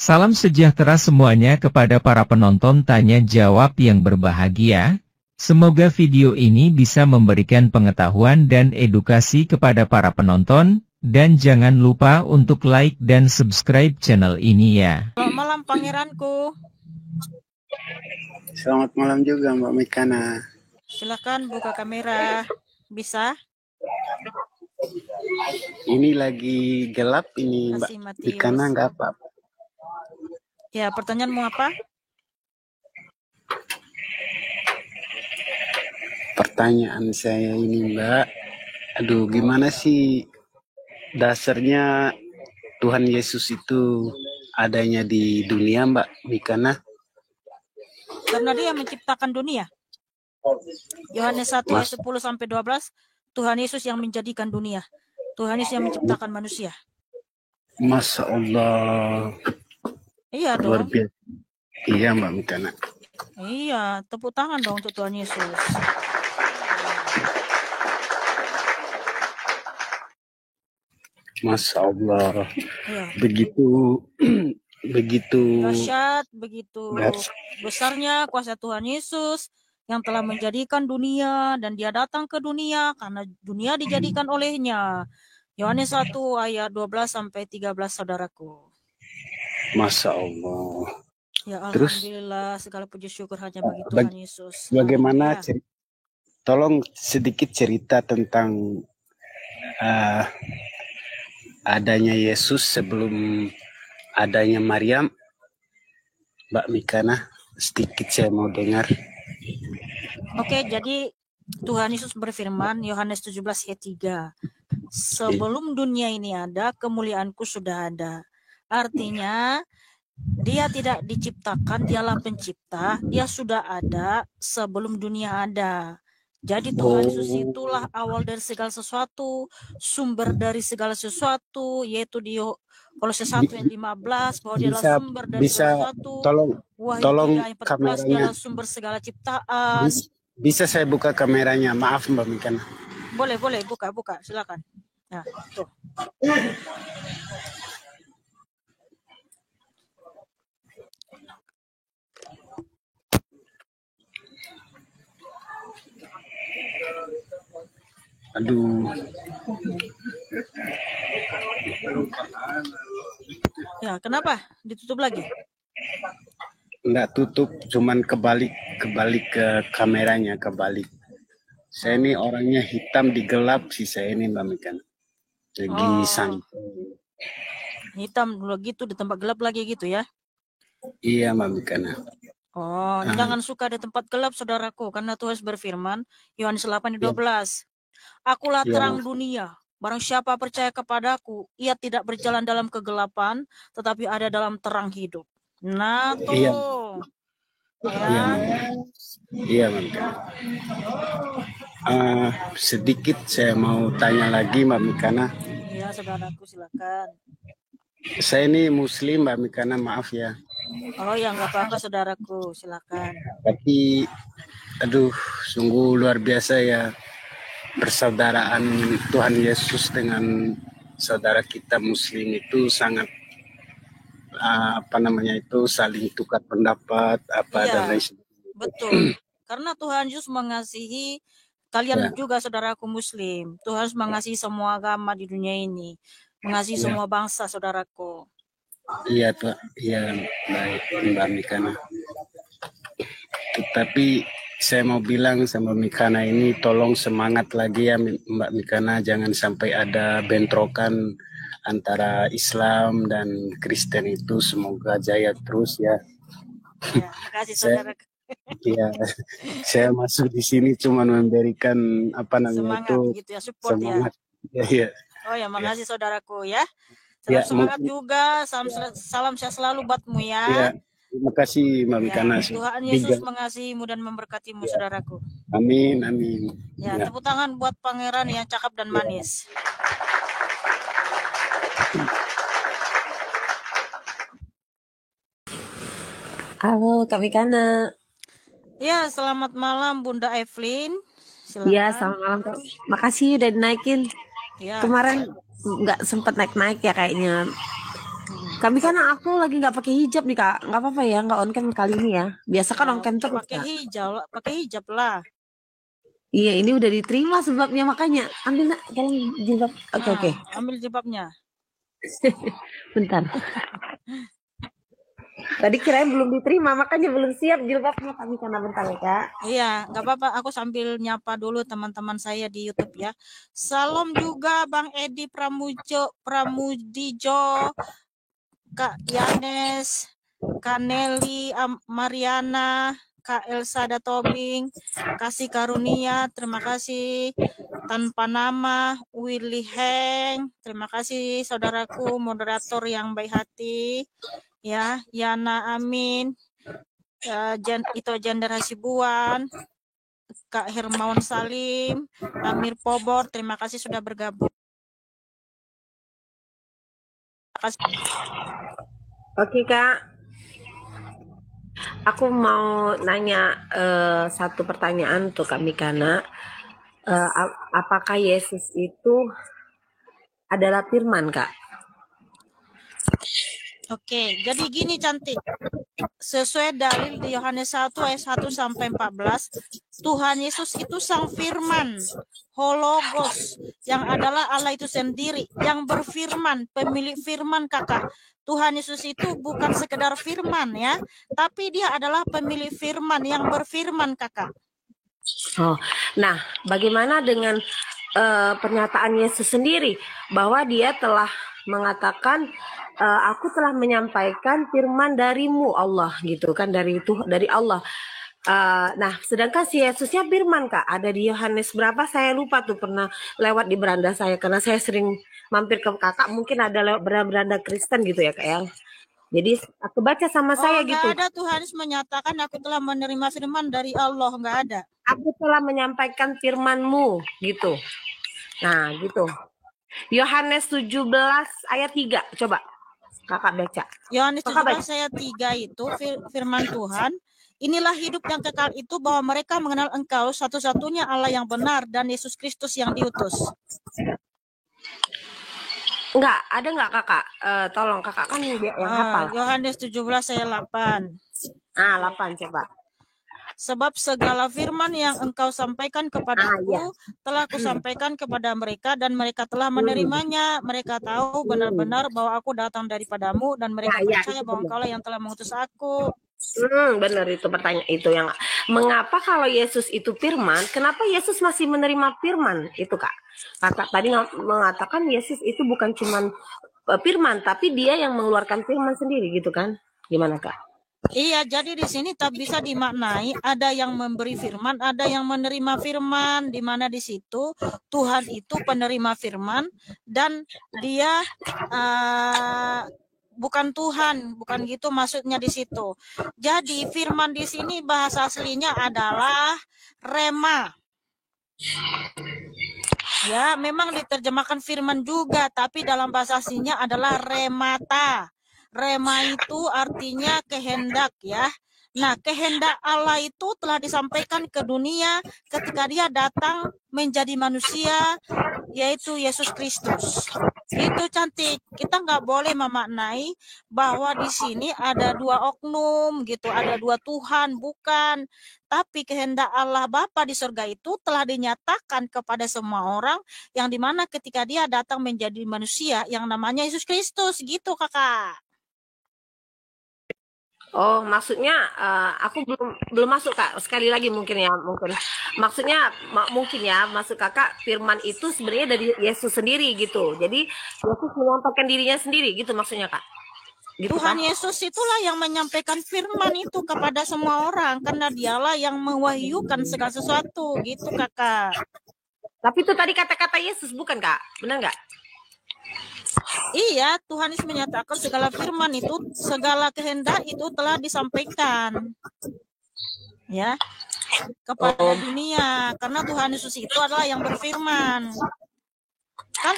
Salam sejahtera semuanya kepada para penonton tanya jawab yang berbahagia. Semoga video ini bisa memberikan pengetahuan dan edukasi kepada para penonton, dan jangan lupa untuk like dan subscribe channel ini ya. Selamat malam pangeranku. Selamat malam juga Mbak Mikana. Silakan buka kamera. Bisa? Ini lagi gelap ini Mbak Mikana, nggak apa? Ya, pertanyaanmu apa? Pertanyaan saya ini Mbak, aduh gimana sih dasarnya Tuhan Yesus itu adanya di dunia Mbak Mikana? Karena dia menciptakan dunia. Yohanes 1 ayat 10 sampai 12, Tuhan Yesus yang menjadikan dunia. Tuhan Yesus yang menciptakan manusia. Masya Allah. Iya dong. Luar biasa. Iya Mbak Mikana. Iya, tepuk tangan dong untuk Tuhan Yesus. Masya Allah. Ya. begitu dahsyat, begitu besarnya kuasa Tuhan Yesus yang telah menjadikan dunia, dan dia datang ke dunia karena dunia dijadikan olehnya. Yohanes 1 ayat 12 sampai 13 saudaraku. Masya Allah. Ya alhamdulillah, segala puji syukur hanya bagi Tuhan Yesus. Bagaimana tolong sedikit cerita tentang adanya Yesus sebelum adanya Maryam, Mbak Mikana, sedikit saya mau dengar. Oke, jadi Tuhan Yesus berfirman, Yohanes 17 ayat 3, sebelum dunia ini ada, kemuliaanku sudah ada. Artinya, dia tidak diciptakan, dialah pencipta, dia sudah ada sebelum dunia ada. Jadi Tuhan Yesus itulah awal dari segala sesuatu, sumber dari segala sesuatu, yaitu di Kolose 1 ayat 15, bahwa dia adalah sumber dari segala sesuatu. Tolong ayat 14, dia adalah sumber segala ciptaan. Bisa saya buka kameranya? Maaf Mbak Mikana. Boleh, buka, silakan. Nah, tuh. Aduh. Ya, kenapa? Ditutup lagi? Enggak tutup, cuman kebalik ke kameranya, kebalik. Saya ini orangnya hitam di gelap sih, saya ini Mbak Mikan. Lagi santai. Hitam dulu gitu, di tempat gelap lagi gitu ya? Iya Mbak Mikana. Jangan suka di tempat gelap saudaraku, karena Tuhan berfirman, Yohanes 8:12. Akulah terang dunia, barang siapa percaya kepadaku, ia tidak berjalan dalam kegelapan, tetapi ada dalam terang hidup. Nah tuh. Iya Mbak. Sedikit saya mau tanya lagi Mbak Mikana. Iya saudaraku, silakan. Saya ini Muslim Mbak Mikana, maaf ya. Oh ya, nggak apa-apa saudaraku, silakan. Tapi, aduh, sungguh luar biasa ya persaudaraan Tuhan Yesus dengan saudara kita Muslim itu sangat saling tukar pendapat dan lain sebagainya. Betul. Karena Tuhan Yesus mengasihi kalian juga saudaraku Muslim. Tuhan Yesus mengasihi semua agama di dunia ini, mengasihi semua bangsa saudaraku. Iya Tuh, iya baik Mbak Mikana. Tapi saya mau bilang sama Mikana ini, tolong semangat lagi ya Mbak Mikana, jangan sampai ada bentrokan antara Islam dan Kristen itu, semoga jaya terus ya. Ya, makasih saudara. Iya, saya masuk di sini cuma memberikan semangat, gitu ya, support semangat. Ya. Oh ya, makasih saudaraku ya. Semangat juga, salam sehat selalu buatmu ya. Iya, terima kasih Mbak Mikana. Tuhan Yesus mengasihimu dan memberkatimu saudaraku. Amin. Ya, tepuk tangan buat pangeran yang cakep dan manis. Halo Kak Mikana. Ya, selamat malam Bunda Evelyn. Iya, selamat malam Kak. Makasih udah dinaikin. Kemarin nggak sempat naik ya kayaknya. Kami kan aku lagi nggak pakai hijab nih Kak. Nggak apa-apa ya, nggak on cam kali ini ya. Biasa kan on cam terus Kak. Pakai hijab lah. Iya, ini udah diterima sebabnya, makanya ambil nak jalan jilbab. Oke. Ambil jilbabnya. Bentar. Tadi kirain belum diterima, makanya belum siap jilbabnya kami karena bentar ya Kak. Iya, nggak apa-apa. Aku sambil nyapa dulu teman-teman saya di YouTube ya. Salam juga Bang Edi Pramudijo, Kak Yanes, Kak Nelly, Mariana, Kak Elsa Datobing, Kasih Karunia, terima kasih. Tanpa nama, Willy Heng, terima kasih saudaraku moderator yang baik hati. Ya, Yana Amin, Ito Janda Hasibuan, Kak Hermawan Salim, Amir Pobor, terima kasih sudah bergabung. Oke Kak, aku mau nanya satu pertanyaan untuk kami karena apakah Yesus itu adalah firman Kak? Oke, jadi gini cantik. Sesuai dalil di Yohanes 1 ayat 1 sampai 14, Tuhan Yesus itu sang firman, hologos, yang adalah Allah itu sendiri, yang berfirman, pemilik firman Kakak. Tuhan Yesus itu bukan sekedar firman ya, tapi dia adalah pemilik firman yang berfirman Kakak. Oh, nah bagaimana dengan pernyataan Yesus sendiri bahwa dia telah mengatakan aku telah menyampaikan firman darimu Allah gitu kan, dari Allah. Nah sedangkan si Yesusnya firman Kak, ada di Yohanes berapa saya lupa tuh, pernah lewat di beranda saya karena saya sering mampir ke Kakak, mungkin ada lewat beranda Kristen gitu ya Kak ya. Jadi aku baca sama saya gitu. Nggak ada, Tuhan Yesus menyatakan aku telah menerima firman dari Allah, nggak ada. Aku telah menyampaikan firman-Mu gitu. Nah gitu. Yohanes 17 ayat 3, coba Kakak baca. Yohanes 17 ayat 3 itu firman Tuhan, inilah hidup yang kekal itu bahwa mereka mengenal Engkau satu-satunya Allah yang benar dan Yesus Kristus yang diutus. Enggak, ada enggak Kakak? Tolong Kakak kan yang hafal. Yohanes 17 ayat 8. 8 coba. Sebab segala firman yang Engkau sampaikan kepadaku telah Kusampaikan kepada mereka dan mereka telah menerimanya. Mereka tahu benar-benar bahwa aku datang daripadamu dan mereka percaya bahwa Engkaulah yang telah mengutus aku. Benar itu pertanyaan itu yang mengapa kalau Yesus itu firman, kenapa Yesus masih menerima firman itu Kak? Kakak tadi mengatakan Yesus itu bukan cuma firman, tapi dia yang mengeluarkan firman sendiri gitu kan? Gimana Kak? Iya, jadi di sini tak bisa dimaknai ada yang memberi firman, ada yang menerima firman, di mana di situ Tuhan itu penerima firman dan dia bukan Tuhan, bukan gitu maksudnya di situ. Jadi firman di sini bahasa aslinya adalah rema. Ya, memang diterjemahkan firman juga, tapi dalam bahasa aslinya adalah remata. Rema itu artinya kehendak ya. Nah, kehendak Allah itu telah disampaikan ke dunia ketika dia datang menjadi manusia, yaitu Yesus Kristus. Itu cantik. Kita nggak boleh memaknai bahwa di sini ada dua oknum gitu, ada dua Tuhan, bukan. Tapi kehendak Allah Bapa di surga itu telah dinyatakan kepada semua orang, yang dimana ketika dia datang menjadi manusia yang namanya Yesus Kristus gitu Kakak. Oh, maksudnya aku belum masuk Kak. Sekali lagi mungkin maksudnya mungkin ya, maksud Kakak firman itu sebenarnya dari Yesus sendiri gitu. Jadi Yesus menyampaikan dirinya sendiri gitu maksudnya Kak. Gitu, Tuhan Yesus itulah yang menyampaikan firman itu kepada semua orang karena dialah yang mewahyukan segala sesuatu gitu Kakak. Tapi itu tadi kata-kata Yesus bukan Kak? Benar nggak? Iya, Tuhan Yesus menyatakan segala firman itu, segala kehendak itu telah disampaikan ya kepada dunia, karena Tuhan Yesus itu adalah yang berfirman. Kan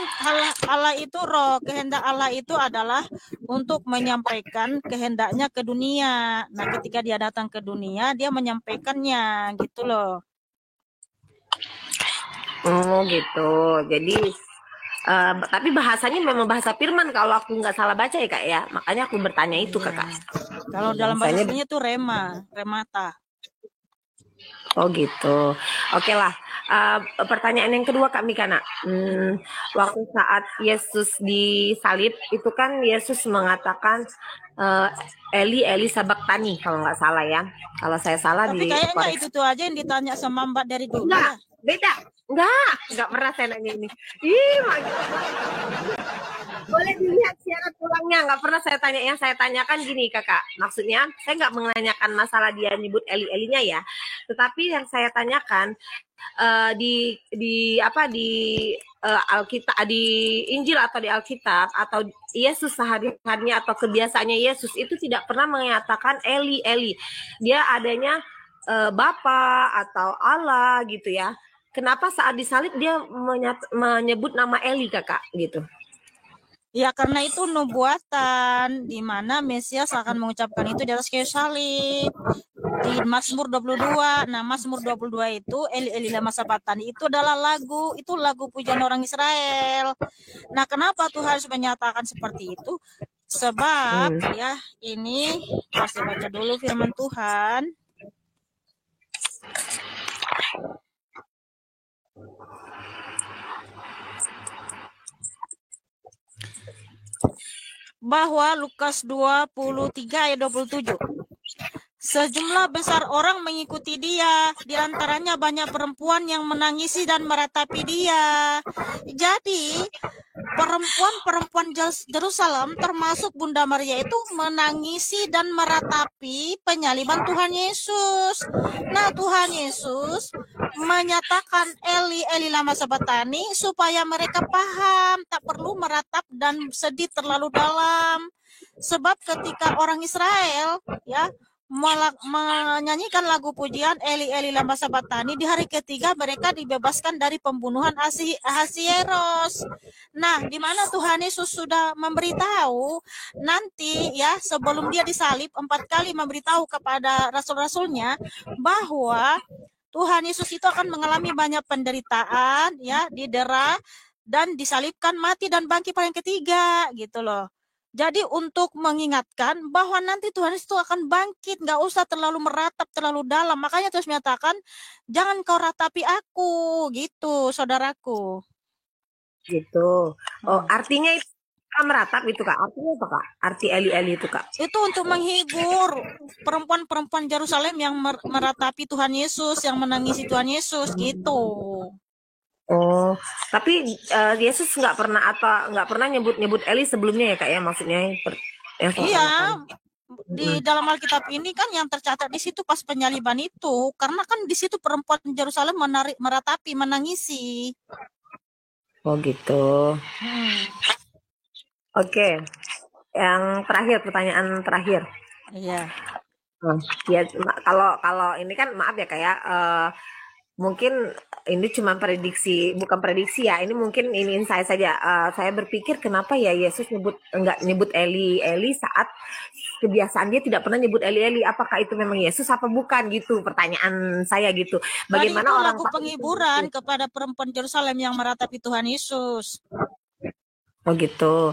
Allah itu roh, kehendak Allah itu adalah untuk menyampaikan kehendaknya ke dunia. Nah, ketika dia datang ke dunia, dia menyampaikannya gitu loh. Oh gitu. Jadi Tapi bahasanya memang bahasa firman kalau aku nggak salah baca ya Kak ya. Makanya aku bertanya itu Iya. Kakak. Kalau dalam bahasa Bahasanya aslinya itu remata. oh gitu. Oke lah. Pertanyaan yang kedua Kak Mikana. Waktu saat Yesus disalib itu kan Yesus mengatakan Eli Eli sabaktani kalau nggak salah ya. Kalau saya salah Tapi di kayaknya itu tuh aja yang ditanya sama Mbak dari dulu enggak, ya. beda. Enggak pernah saya nanya ini. Ih, boleh dilihat siaran ulangnya, nggak pernah saya tanya. Yang saya tanyakan gini Kakak, maksudnya saya nggak menanyakan masalah dia nyebut Eli-Elinya ya, tetapi yang saya tanyakan di Alkitab, di Injil atau di Alkitab atau Yesus sehari-harinya atau kebiasaannya Yesus itu tidak pernah mengatakan Eli Eli, dia adanya Bapa atau Allah gitu ya. Kenapa saat disalib dia menyebut nama Eli Kakak gitu? Ya karena itu nubuatan di mana Mesias akan mengucapkan itu di atas kayu salib. Di Mazmur 22. Nah, Mazmur 22 itu Eli Eli lama sabachthani itu adalah lagu, itu lagu pujian orang Israel. Nah, kenapa Tuhan harus menyatakan seperti itu? Sebab ya ini harus baca dulu firman Tuhan. Bahwa Lukas 23 ayat 27. Sejumlah besar orang mengikuti dia, di antaranya banyak perempuan yang menangisi dan meratapi dia. Jadi, perempuan-perempuan Yerusalem termasuk Bunda Maria itu menangisi dan meratapi penyaliban Tuhan Yesus. Nah, Tuhan Yesus menyatakan Eli Eli lama sabachthani supaya mereka paham, tak perlu meratap dan sedih terlalu dalam. Sebab ketika orang Israel ya menyanyikan lagu pujian Eli Eli lama sabachthani di hari ketiga mereka dibebaskan dari pembunuhan Ahasiweros. Nah, di mana Tuhan Yesus sudah memberitahu nanti ya sebelum dia disalib 4 kali memberitahu kepada rasul-rasulnya bahwa Tuhan Yesus itu akan mengalami banyak penderitaan ya, didera dan disalibkan, mati dan bangkit pada yang ketiga gitu loh. Jadi untuk mengingatkan bahwa nanti Tuhan itu akan bangkit, nggak usah terlalu meratap terlalu dalam. Makanya terus menyatakan, jangan kau ratapi aku, gitu, saudaraku. Gitu. Oh, artinya itu meratap itu Kak. Artinya apa Kak? Arti Eli-Eli itu Kak? Itu untuk menghibur perempuan-perempuan Yerusalem yang meratapi Tuhan Yesus, yang menangisi Tuhan Yesus, gitu. Oh, tapi Yesus nggak pernah nyebut Eli sebelumnya ya Kak ya, maksudnya iya, di dalam Alkitab ini kan yang tercatat di situ pas penyaliban itu, karena kan di situ perempuan Yerusalem meratapi, menangisi. Oh gitu. Oke, yang terakhir, pertanyaan terakhir. Iya. Ya, kalau ini kan maaf ya kayak mungkin ini cuma bukan prediksi ya. Ini mungkin ini saya saja. Saya berpikir kenapa ya Yesus nggak nyebut Eli saat kebiasaan dia tidak pernah nyebut Eli. Apakah itu memang Yesus apa bukan gitu? Pertanyaan saya gitu. Bagaimana itu orang lagu penghiburan kepada perempuan Yerusalem yang meratapi Tuhan Yesus. Oh gitu.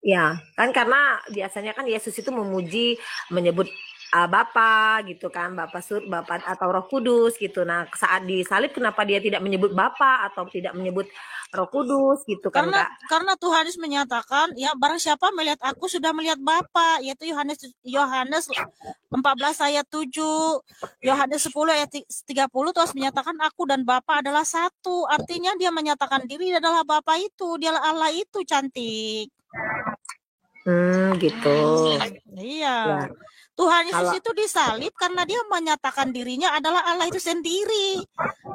Ya, kan karena biasanya kan Yesus itu menyebut Bapa gitu kan, Bapa atau Roh Kudus gitu. Nah, saat disalib kenapa dia tidak menyebut Bapa atau tidak menyebut Roh Kudus gitu kan Kak? Karena Tuhan Yesus menyatakan, ya barang siapa melihat aku sudah melihat Bapa, yaitu Yohanes 14 ayat 7, Yohanes 10 ayat 30 terus menyatakan aku dan Bapa adalah satu. Artinya dia menyatakan diri adalah Bapa itu, dialah Allah itu, cantik. Gitu. Iya. Ya. Tuhan Yesus itu disalib karena dia menyatakan dirinya adalah Allah itu sendiri.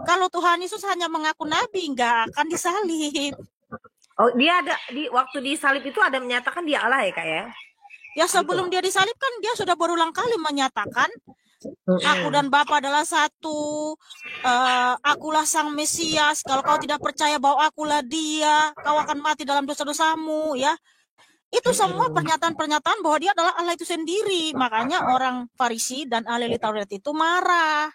Kalau Tuhan Yesus hanya mengaku nabi, nggak akan disalib. Oh, dia ada waktu disalib itu ada menyatakan dia Allah ya Kak ya? Ya sebelum dia disalib kan dia sudah berulang kali menyatakan aku dan Bapa adalah satu. Akulah sang Mesias. Kalau kau tidak percaya bahwa akulah dia, kau akan mati dalam dosa-dosamu ya. Itu semua pernyataan-pernyataan bahwa dia adalah Allah itu sendiri. Makanya orang Farisi dan ahli Taurat itu marah.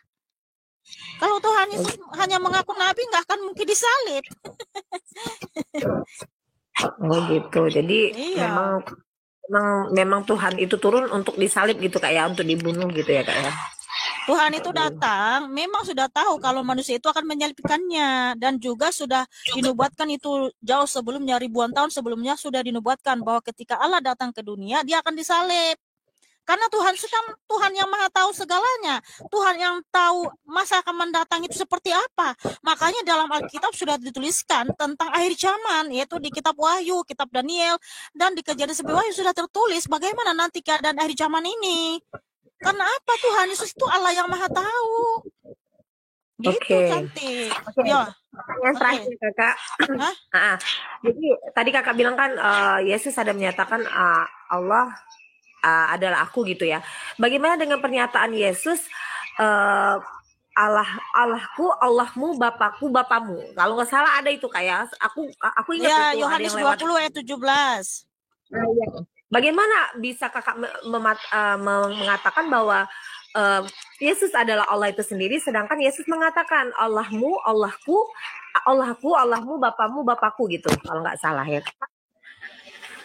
Kalau Tuhan Yesus hanya mengaku nabi, nggak akan mungkin disalib. Oh gitu. Jadi Iya. memang Tuhan itu turun untuk disalib gitu Kak ya, untuk dibunuh gitu ya Kak ya. Tuhan itu datang, memang sudah tahu kalau manusia itu akan menyalibkannya, dan juga sudah dinubuatkan itu jauh sebelumnya, ribuan tahun sebelumnya sudah dinubuatkan bahwa ketika Allah datang ke dunia, dia akan disalib. Karena Tuhan kan Tuhan yang maha tahu segalanya. Tuhan yang tahu masa akan mendatang itu seperti apa. Makanya dalam Alkitab sudah dituliskan tentang akhir zaman, yaitu di kitab Wahyu, kitab Daniel, dan di Kejadian sampai Wahyu sudah tertulis bagaimana nanti keadaan akhir zaman ini. Karena apa? Tuhan Yesus itu Allah yang maha tahu. Gitu, cantik. Ya. Yang terakhir Kakak. Jadi tadi Kakak bilang kan Yesus ada menyatakan Allah adalah aku gitu ya. Bagaimana dengan pernyataan Yesus Allahku, Allahmu, Bapakku, Bapamu. Kalau nggak salah ada itu kayak aku ingat ya, itu Yohanes 20 ayat 17. Nah, ya. Bagaimana bisa Kakak mengatakan bahwa Yesus adalah Allah itu sendiri, sedangkan Yesus mengatakan Allahmu, Allahku, Allahmu, Bapamu, Bapakku gitu, kalau nggak salah ya.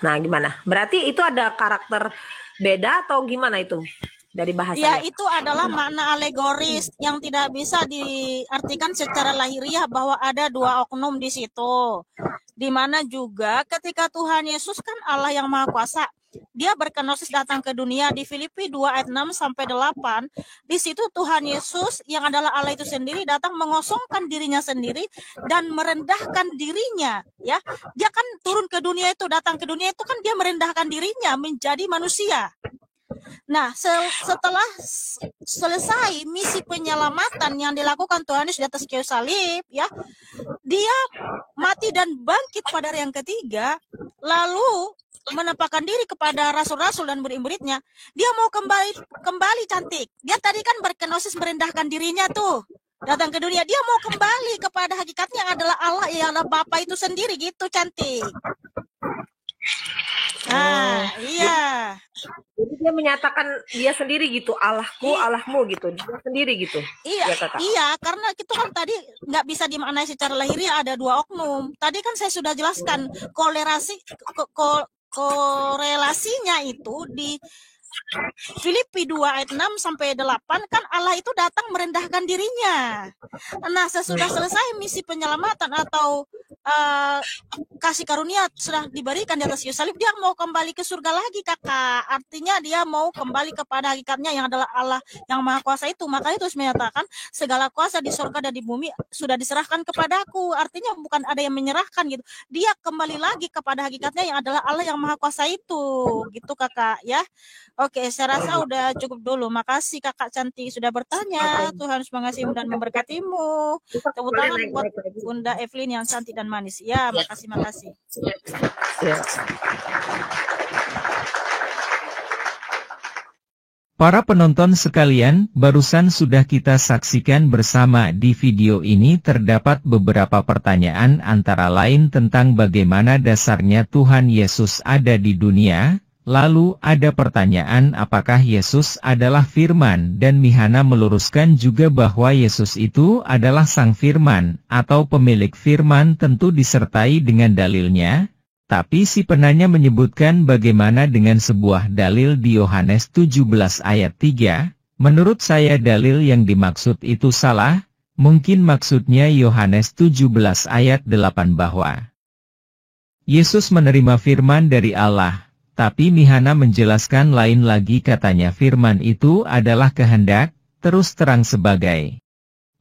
Nah, gimana? Berarti itu ada karakter beda atau gimana itu dari bahasanya? Ya, itu adalah makna alegoris yang tidak bisa diartikan secara lahiriah bahwa ada dua oknum di situ. Di mana juga ketika Tuhan Yesus kan Allah yang Maha Kuasa, dia berkenosis datang ke dunia di Filipi 2 ayat 6 sampai 8. Di situ Tuhan Yesus yang adalah Allah itu sendiri datang mengosongkan dirinya sendiri dan merendahkan dirinya, ya. Dia kan turun ke dunia itu, datang ke dunia itu kan dia merendahkan dirinya menjadi manusia. Nah, setelah selesai misi penyelamatan yang dilakukan Tuhan Yesus di atas kayu salib, ya, dia mati dan bangkit pada hari yang ketiga, lalu menampakkan diri kepada rasul-rasul dan murid-muridnya. Dia mau kembali cantik. Dia tadi kan berkenosis merendahkan dirinya tuh, datang ke dunia. Dia mau kembali kepada hakikatnya yang adalah Allah, yang adalah Bapa itu sendiri gitu, cantik. Iya. Jadi dia menyatakan dia sendiri gitu, Allahku, Allahmu gitu, dia sendiri gitu. Iya, iya, karena itu kan tadi nggak bisa dimaknai secara lahiriah, ada dua oknum. Tadi kan saya sudah jelaskan korelasinya itu di Filipi 2 ayat 6 sampai 8 kan Allah itu datang merendahkan dirinya. Nah, sesudah selesai misi penyelamatan atau kasih karunia sudah diberikan di atas kayu salib, dia mau kembali ke surga lagi, Kakak. Artinya dia mau kembali kepada hakikatnya yang adalah Allah yang Maha Kuasa itu. Makanya terus menyatakan segala kuasa di surga dan di bumi sudah diserahkan kepadaku. Artinya bukan ada yang menyerahkan gitu. Dia kembali lagi kepada hakikatnya yang adalah Allah yang Maha Kuasa itu. Gitu, Kakak, ya. Oke, saya rasa udah cukup dulu. Makasih Kakak cantik sudah bertanya. Tuhan mengasihimu dan memberkatimu. Tepuk tangan buat Bunda Evelyn yang cantik dan manis. Ya, makasih. Para penonton sekalian, barusan sudah kita saksikan bersama di video ini terdapat beberapa pertanyaan antara lain tentang bagaimana dasarnya Tuhan Yesus ada di dunia. Lalu ada pertanyaan apakah Yesus adalah Firman, dan Mihana meluruskan juga bahwa Yesus itu adalah Sang Firman atau pemilik Firman, tentu disertai dengan dalilnya. Tapi si penanya menyebutkan bagaimana dengan sebuah dalil di Yohanes 17 ayat 3. Menurut saya dalil yang dimaksud itu salah. Mungkin maksudnya Yohanes 17 ayat 8 bahwa Yesus menerima firman dari Allah. Tapi Mihana menjelaskan lain lagi, katanya firman itu adalah kehendak, terus terang sebagai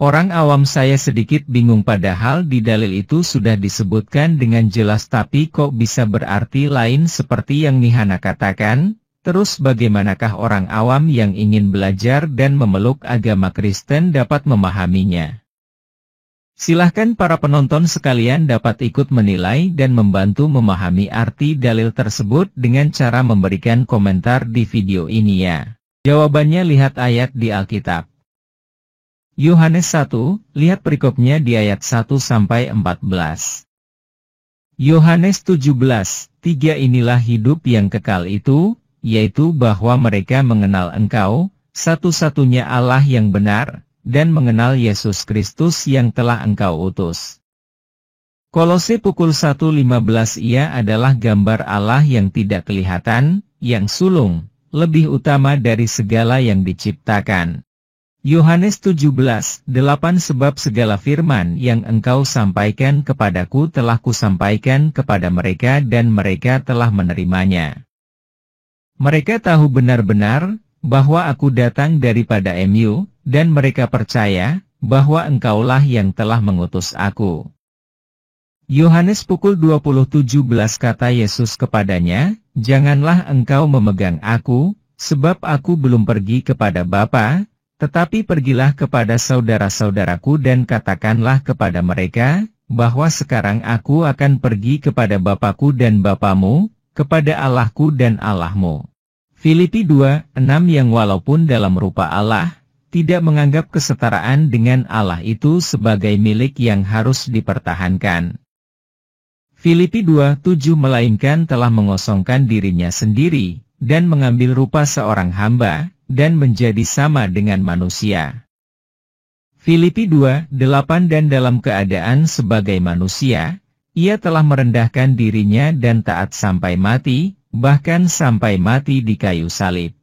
orang awam saya sedikit bingung padahal di dalil itu sudah disebutkan dengan jelas, tapi kok bisa berarti lain seperti yang Mihana katakan. Terus bagaimanakah orang awam yang ingin belajar dan memeluk agama Kristen dapat memahaminya? Silahkan para penonton sekalian dapat ikut menilai dan membantu memahami arti dalil tersebut dengan cara memberikan komentar di video ini ya. Jawabannya lihat ayat di Alkitab. Yohanes 1, lihat perikopnya di ayat 1-14. Yohanes 17:3 inilah hidup yang kekal itu, yaitu bahwa mereka mengenal Engkau, satu-satunya Allah yang benar, dan mengenal Yesus Kristus yang telah engkau utus. Kolose pukul 1:15. Ia adalah gambar Allah yang tidak kelihatan, yang sulung, lebih utama dari segala yang diciptakan. Yohanes 17:8. Sebab segala firman yang engkau sampaikan kepadaku telah kusampaikan kepada mereka dan mereka telah menerimanya. Mereka tahu benar-benar bahwa aku datang daripada MU, dan mereka percaya bahwa engkaulah yang telah mengutus aku. Yohanes pukul 20:17. Kata Yesus kepadanya, janganlah engkau memegang aku, sebab aku belum pergi kepada Bapa, tetapi pergilah kepada saudara-saudaraku dan katakanlah kepada mereka, bahwa sekarang aku akan pergi kepada Bapakku dan Bapamu, kepada Allahku dan Allahmu. Filipi 2:6. Yang walaupun dalam rupa Allah, tidak menganggap kesetaraan dengan Allah itu sebagai milik yang harus dipertahankan. Filipi 2:7. Melainkan telah mengosongkan dirinya sendiri, dan mengambil rupa seorang hamba, dan menjadi sama dengan manusia. Filipi 2:8. Dan dalam keadaan sebagai manusia, ia telah merendahkan dirinya dan taat sampai mati, bahkan sampai mati di kayu salib.